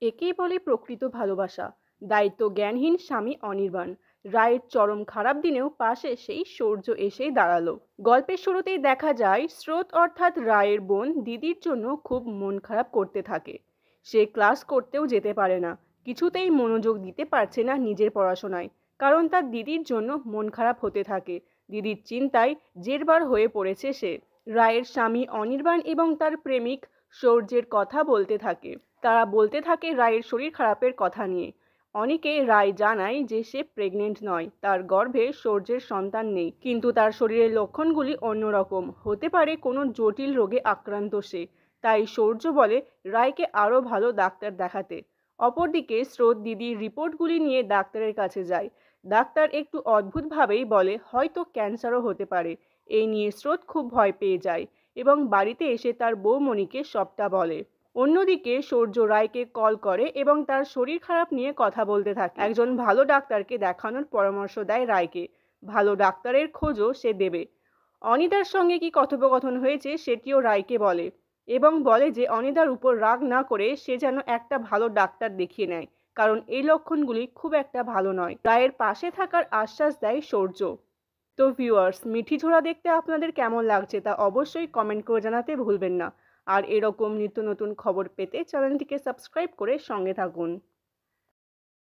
একেই বলে প্রকৃত ভালোবাসা। দায়িত্ব জ্ঞানহীন স্বামী অনির্বাণ। রায়ের চরম খারাপ দিনেও পাশে সেই সূর্য এসেই দাঁড়ালো। গল্পের শুরুতেই দেখা যায় স্রোত অর্থাৎ রায়ের বোন দিদির জন্য খুব মন খারাপ করতে থাকে। সে ক্লাস করতেও যেতে পারে না, কিছুতেই মনোযোগ দিতে পারছে না নিজের পড়াশোনায়, কারণ তার দিদির জন্য মন খারাপ হতে থাকে। দিদির চিন্তায় জেরবার হয়ে পড়েছে সে। রায়ের স্বামী অনির্বাণ এবং তার প্রেমিক সূর্যের কথা বলতে থাকে। তারা বলতে থাকে রায়ের শরীর খারাপের কথা নিয়ে। অনেকে রায় জানায় যে সে প্রেগনেন্ট নয়, তার গর্ভে সূর্যের সন্তান নেই, কিন্তু তার শরীরের লক্ষণগুলি অন্যরকম, হতে পারে কোনো জটিল রোগে আক্রান্ত সে। তাই সূর্য বলে রায়কে আরও ভালো ডাক্তার দেখাতে। অপরদিকে স্রোত দিদির রিপোর্টগুলি নিয়ে ডাক্তারের কাছে যায়। ডাক্তার একটু অদ্ভুতভাবেই বলে হয়তো ক্যান্সারও হতে পারে। এই নিয়ে স্রোত খুব ভয় পেয়ে যায় এবং বাড়িতে এসে তার বৌমণিকে সবটা বলে। অন্যদিকে সূর্য রায়কে কল করে এবং তার শরীর খারাপ নিয়ে কথা বলতে থাকে। একজন ভালো ডাক্তারকে দেখানোর পরামর্শ দেয় রায়কে। ভালো ডাক্তারের খোঁজও সে দেবে। অনিতার সঙ্গে কি কথোপকথন হয়েছে সেটিও রায়কে বলে এবং বলে যে অনিতার উপর রাগ না করে সে যেন একটা ভালো ডাক্তার দেখিয়ে নেয়, কারণ এই লক্ষণগুলি খুব একটা ভালো নয়। রায়ের পাশে থাকার আশ্বাস দেয় সূর্য। তো ভিউয়ার্স, মিঠি ঝোড়া দেখতে আপনাদের কেমন লাগছে তা অবশ্যই কমেন্ট করে জানাতে ভুলবেন না। আর এরকম নিত্য নতুন খবর পেতে চ্যানেলটিকে সাবস্ক্রাইব করে সঙ্গে থাকুন।